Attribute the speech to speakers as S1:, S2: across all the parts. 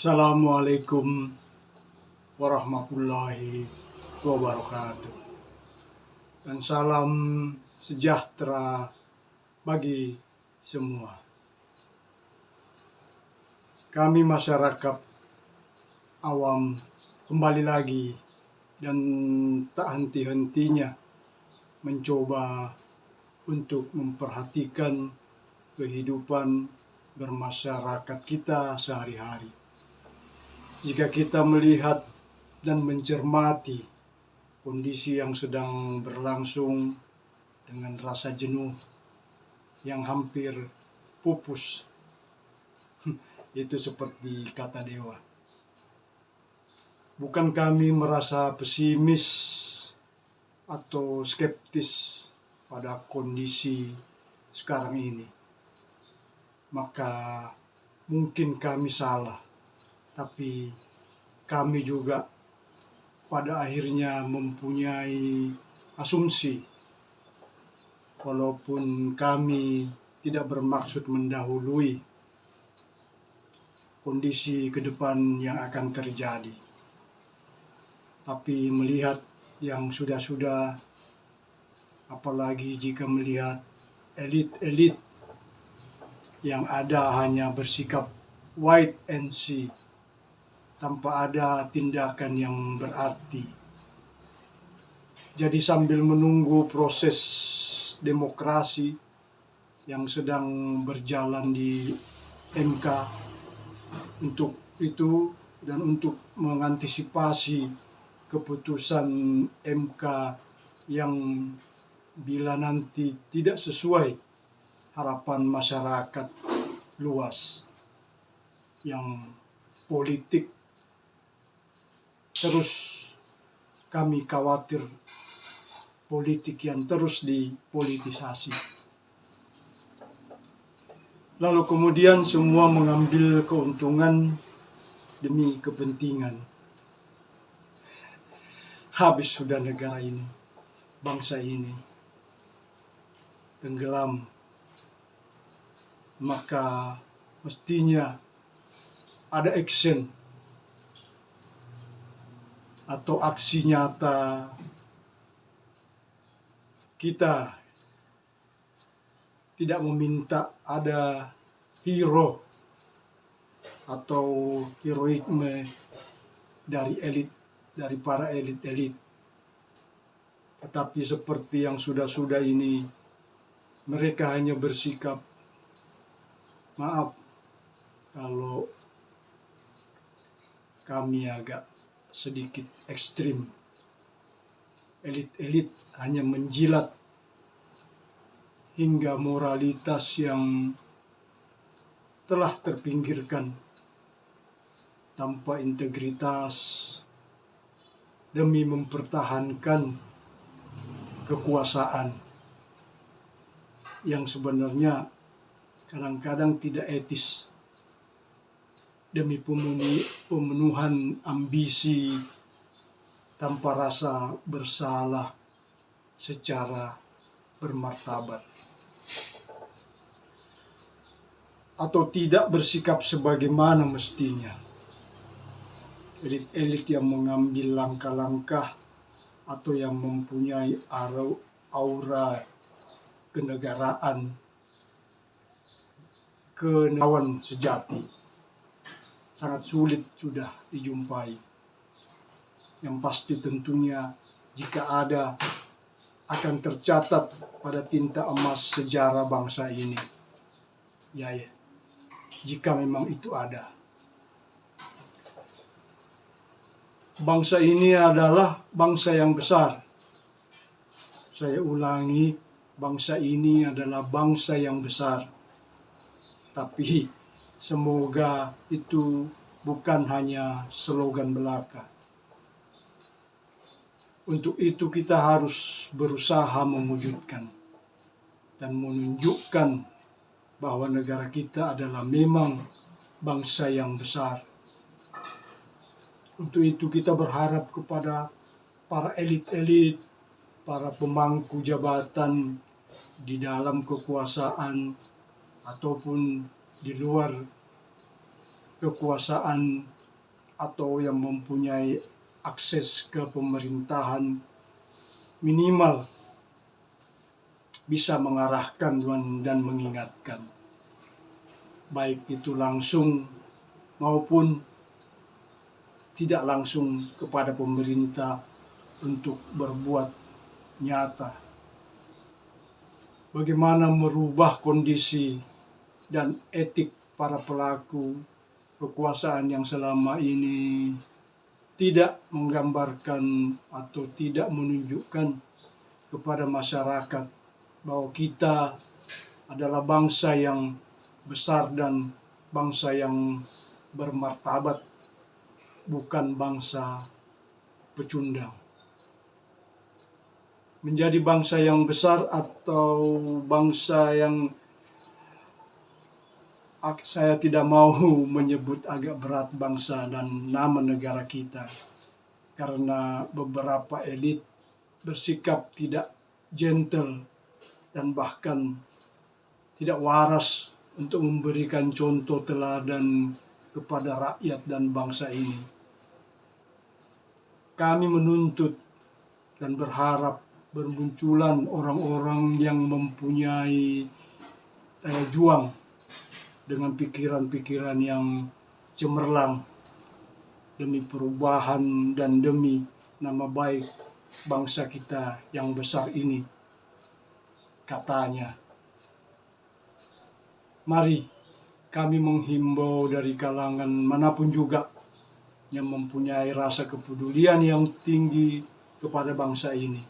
S1: Assalamualaikum warahmatullahi wabarakatuh. Dan salam sejahtera bagi semua. Kami masyarakat awam kembali lagi dan tak henti-hentinya mencoba untuk memperhatikan kehidupan bermasyarakat kita sehari-hari. Jika kita melihat dan mencermati kondisi yang sedang berlangsung dengan rasa jenuh yang hampir pupus, itu seperti kata dewa. Bukan kami merasa pesimis atau skeptis pada kondisi sekarang ini. Maka mungkin kami salah, tapi kami juga pada akhirnya mempunyai asumsi, walaupun kami tidak bermaksud mendahului kondisi ke depan yang akan terjadi. Tapi melihat yang sudah-sudah, apalagi jika melihat elit-elit yang ada hanya bersikap wait and see, tanpa ada tindakan yang berarti. Jadi sambil menunggu proses demokrasi yang sedang berjalan di MK, untuk itu dan untuk mengantisipasi keputusan MK yang bila nanti tidak sesuai harapan masyarakat luas, yang politik terus, kami khawatir politik yang terus dipolitisasi. Lalu kemudian semua mengambil keuntungan demi kepentingan. Habis sudah negara ini, bangsa ini tenggelam. Maka mestinya ada action atau aksi nyata kita. Tidak meminta ada hero atau heroikme dari elit, dari para elit-elit. Tetapi seperti yang sudah-sudah ini, mereka hanya bersikap, maaf kalau kami agak sedikit ekstrim. Elit-elit hanya menjilat hingga moralitas yang telah terpinggirkan, tanpa integritas, demi mempertahankan kekuasaan yang sebenarnya kadang-kadang tidak etis, demi pemenuhan ambisi tanpa rasa bersalah secara bermartabat, atau tidak bersikap sebagaimana mestinya. Elit-elit yang mengambil langkah-langkah atau yang mempunyai aura kenegaraan, kenegawan sejati, sangat sulit sudah dijumpai. Yang pasti tentunya jika ada, akan tercatat pada tinta emas sejarah bangsa ini. Ya, jika memang itu ada. Bangsa ini adalah bangsa yang besar. Saya ulangi, bangsa ini adalah bangsa yang besar. Tapi semoga itu bukan hanya slogan belaka. Untuk itu kita harus berusaha mewujudkan dan menunjukkan bahwa negara kita adalah memang bangsa yang besar. Untuk itu kita berharap kepada para elit-elit, para pemangku jabatan di dalam kekuasaan ataupun di luar kekuasaan atau yang mempunyai akses ke pemerintahan minimal bisa mengarahkan dan mengingatkan, baik itu langsung maupun tidak langsung kepada pemerintah untuk berbuat nyata. Bagaimana merubah kondisi dan etik para pelaku kekuasaan yang selama ini tidak menggambarkan atau tidak menunjukkan kepada masyarakat bahwa kita adalah bangsa yang besar dan bangsa yang bermartabat, bukan bangsa pecundang. Menjadi bangsa yang besar atau bangsa yang saya tidak mau menyebut agak berat bangsa dan nama negara kita, karena beberapa elit bersikap tidak gentle dan bahkan tidak waras untuk memberikan contoh teladan kepada rakyat dan bangsa ini. Kami menuntut dan berharap bermunculan orang-orang yang mempunyai daya juang dengan pikiran-pikiran yang cemerlang demi perubahan dan demi nama baik bangsa kita yang besar ini. Katanya, mari kami menghimbau dari kalangan manapun juga yang mempunyai rasa kepedulian yang tinggi kepada bangsa ini.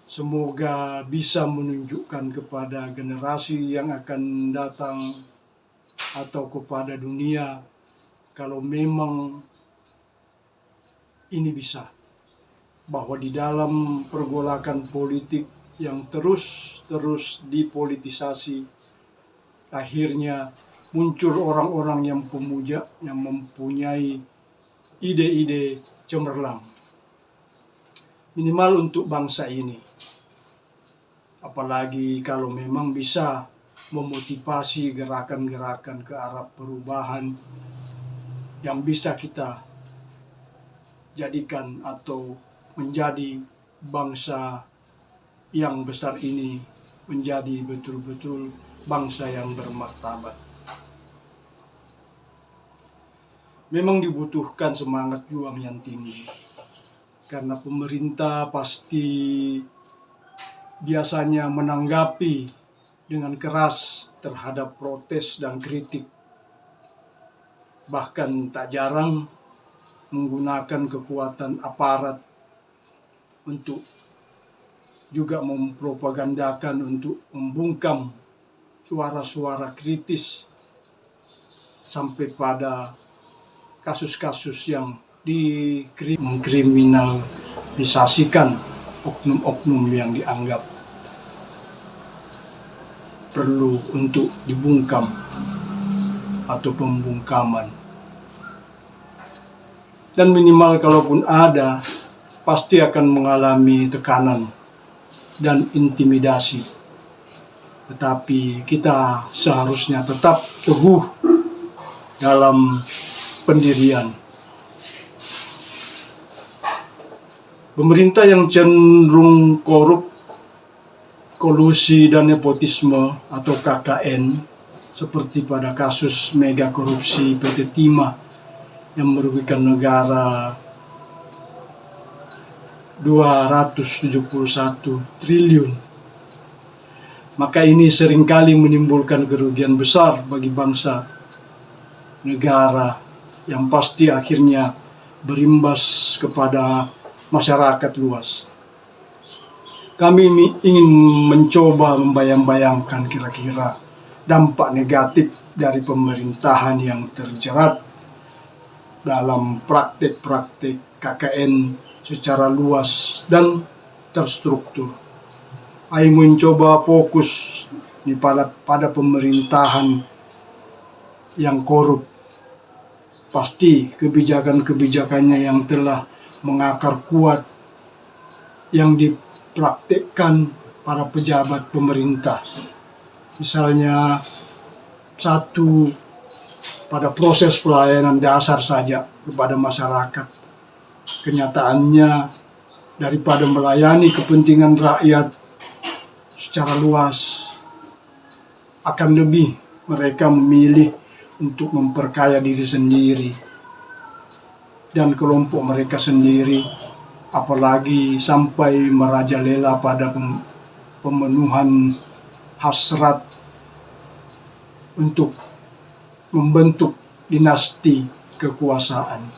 S1: Semoga bisa menunjukkan kepada generasi yang akan datang atau kepada dunia kalau memang ini bisa, bahwa di dalam pergolakan politik yang terus dipolitisasi, akhirnya muncul orang-orang yang pemuja yang mempunyai ide-ide cemerlang, minimal untuk bangsa ini. Apalagi kalau memang bisa memotivasi gerakan-gerakan ke arah perubahan yang bisa kita jadikan atau menjadi bangsa yang besar ini menjadi betul-betul bangsa yang bermartabat. Memang dibutuhkan semangat juang yang tinggi, karena pemerintah pasti biasanya menanggapi dengan keras terhadap protes dan kritik. Bahkan tak jarang menggunakan kekuatan aparat untuk juga mempropagandakan untuk membungkam suara-suara kritis sampai pada kasus-kasus yang mengkriminalisasikan oknum-oknum yang dianggap perlu untuk dibungkam atau pembungkaman. Dan minimal kalaupun ada, pasti akan mengalami tekanan dan intimidasi. Tetapi kita seharusnya tetap teguh dalam pendirian. Pemerintah yang cenderung korup, kolusi dan nepotisme atau KKN, seperti pada kasus mega korupsi PT Timah yang merugikan negara 271 triliun. Maka ini seringkali menimbulkan kerugian besar bagi bangsa, negara, yang pasti akhirnya berimbas kepada masyarakat luas. Kami ingin mencoba membayang-bayangkan kira-kira dampak negatif dari pemerintahan yang terjerat dalam praktik-praktik KKN secara luas dan terstruktur. Ayo mencoba fokus pada pemerintahan yang korup. Pasti kebijakan-kebijakannya yang telah mengakar kuat yang dipraktikkan para pejabat pemerintah. Misalnya, satu, pada proses pelayanan dasar saja kepada masyarakat. Kenyataannya, daripada melayani kepentingan rakyat secara luas, akan lebih mereka memilih untuk memperkaya diri sendiri dan kelompok mereka sendiri, apalagi sampai merajalela pada pemenuhan hasrat untuk membentuk dinasti kekuasaan.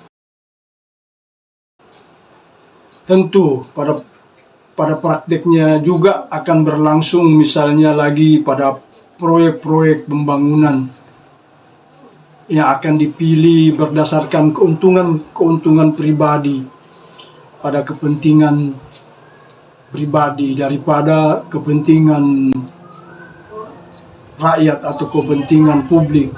S1: Tentu pada prakteknya juga akan berlangsung, misalnya lagi pada proyek-proyek pembangunan yang akan dipilih berdasarkan keuntungan pribadi, pada kepentingan pribadi daripada kepentingan rakyat atau kepentingan publik,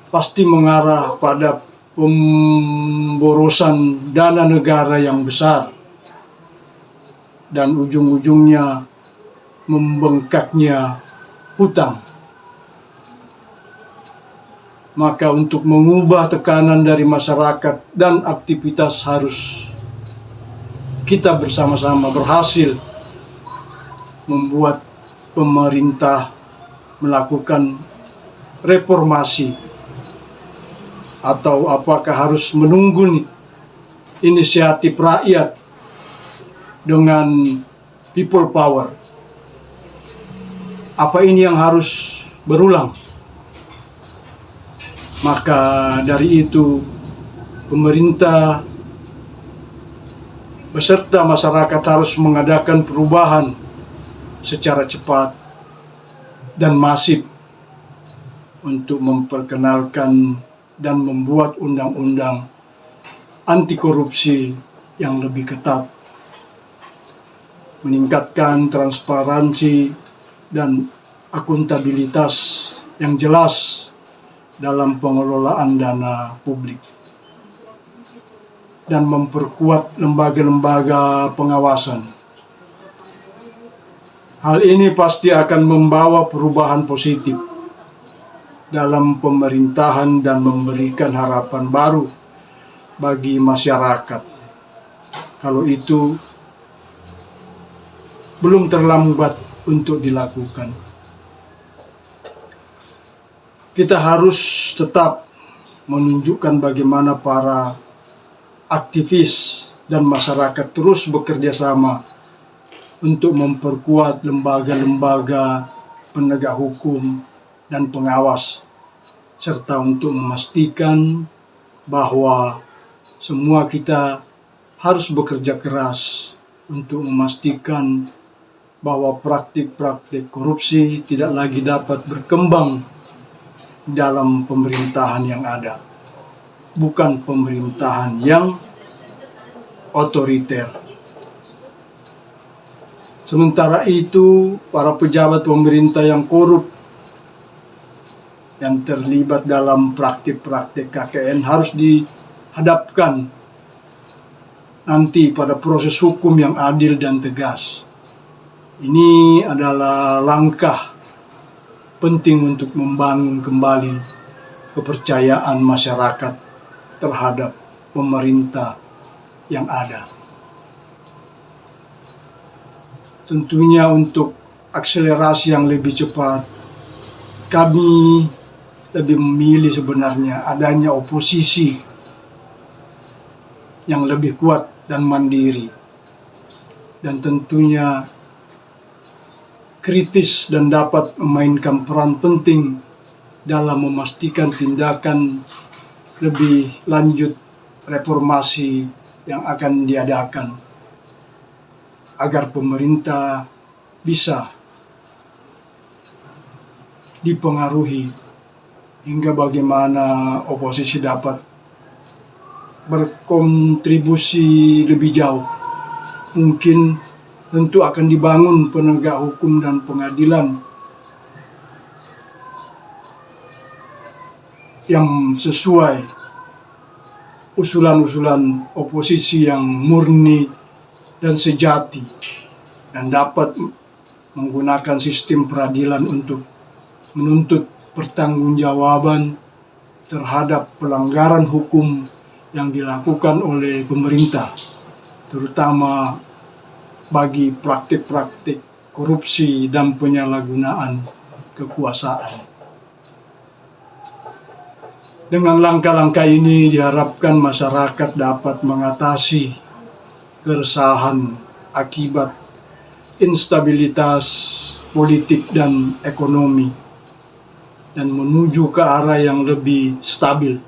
S1: pasti mengarah pada pemborosan dana negara yang besar dan ujung-ujungnya membengkaknya hutang. Maka untuk mengubah tekanan dari masyarakat dan aktivitas harus kita bersama-sama berhasil membuat pemerintah melakukan reformasi, atau apakah harus menunggu inisiatif rakyat dengan people power. Apa ini yang harus berulang? Maka dari itu pemerintah beserta masyarakat harus mengadakan perubahan secara cepat dan masif untuk memperkenalkan dan membuat undang-undang anti korupsi yang lebih ketat, meningkatkan transparansi dan akuntabilitas yang jelas dalam pengelolaan dana publik, dan memperkuat lembaga-lembaga pengawasan. Hal ini pasti akan membawa perubahan positif dalam pemerintahan dan memberikan harapan baru bagi masyarakat. Kalau itu belum terlambat untuk dilakukan. Kita harus tetap menunjukkan bagaimana para aktivis dan masyarakat terus bekerja sama untuk memperkuat lembaga-lembaga penegak hukum dan pengawas, serta untuk memastikan bahwa semua kita harus bekerja keras untuk memastikan bahwa praktik-praktik korupsi tidak lagi dapat berkembang dalam pemerintahan yang ada, bukan pemerintahan yang otoriter. Sementara itu, para pejabat pemerintah yang korup yang terlibat dalam praktik-praktik KKN harus dihadapkan nanti pada proses hukum yang adil dan tegas. Ini adalah langkah penting untuk membangun kembali kepercayaan masyarakat terhadap pemerintah yang ada. Tentunya untuk akselerasi yang lebih cepat, kami lebih memilih sebenarnya adanya oposisi yang lebih kuat dan mandiri, dan tentunya kritis dan dapat memainkan peran penting dalam memastikan tindakan lebih lanjut reformasi yang akan diadakan, agar pemerintah bisa dipengaruhi hingga bagaimana oposisi dapat berkontribusi lebih jauh. Mungkin tentu akan dibangun penegak hukum dan pengadilan yang sesuai usulan-usulan oposisi yang murni dan sejati, dan dapat menggunakan sistem peradilan untuk menuntut pertanggungjawaban terhadap pelanggaran hukum yang dilakukan oleh pemerintah, terutama bagi praktik-praktik korupsi dan penyalahgunaan kekuasaan. Dengan langkah-langkah ini diharapkan masyarakat dapat mengatasi keresahan akibat instabilitas politik dan ekonomi dan menuju ke arah yang lebih stabil,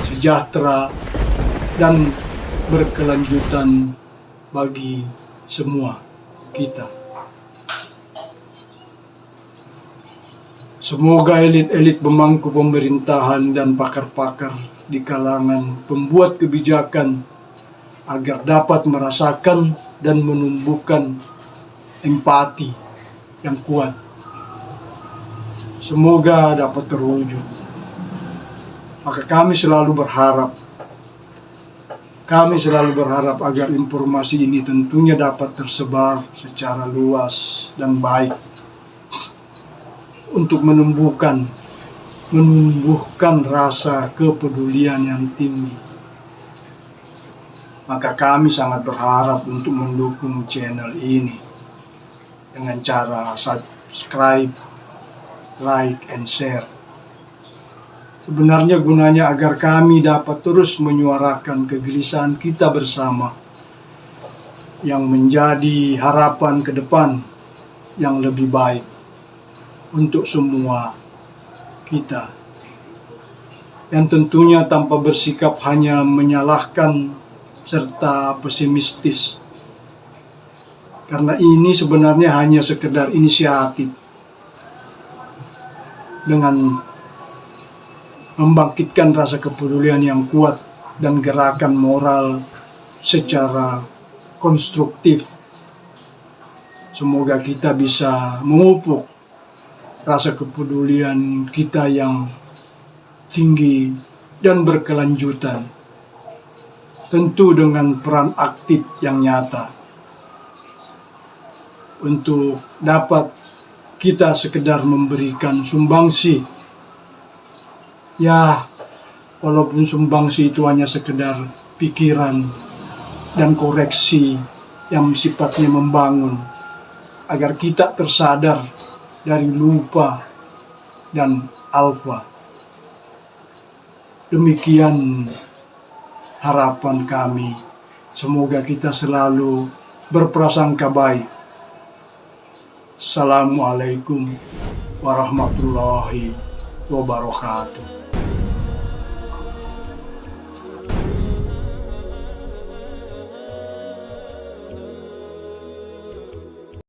S1: sejahtera, dan berkelanjutan bagi semua kita. Semoga elit-elit pemangku pemerintahan dan pakar-pakar di kalangan pembuat kebijakan agar dapat merasakan dan menumbuhkan empati yang kuat. Semoga dapat terwujud. Maka kami selalu berharap agar informasi ini tentunya dapat tersebar secara luas dan baik untuk menumbuhkan rasa kepedulian yang tinggi. Maka kami sangat berharap untuk mendukung channel ini dengan cara subscribe, like, and share. Sebenarnya gunanya agar kami dapat terus menyuarakan kegelisahan kita bersama yang menjadi harapan ke depan yang lebih baik untuk semua kita. Yang tentunya tanpa bersikap hanya menyalahkan serta pesimistis. Karena ini sebenarnya hanya sekedar inisiatif dengan membangkitkan rasa kepedulian yang kuat dan gerakan moral secara konstruktif. Semoga kita bisa memupuk rasa kepedulian kita yang tinggi dan berkelanjutan, tentu dengan peran aktif yang nyata untuk dapat kita sekedar memberikan sumbangsi. Ya, walaupun sumbangsi itu hanya sekedar pikiran dan koreksi yang sifatnya membangun, agar kita tersadar dari lupa dan alfa. Demikian harapan kami. Semoga kita selalu berprasangka baik. Assalamualaikum warahmatullahi wabarakatuh.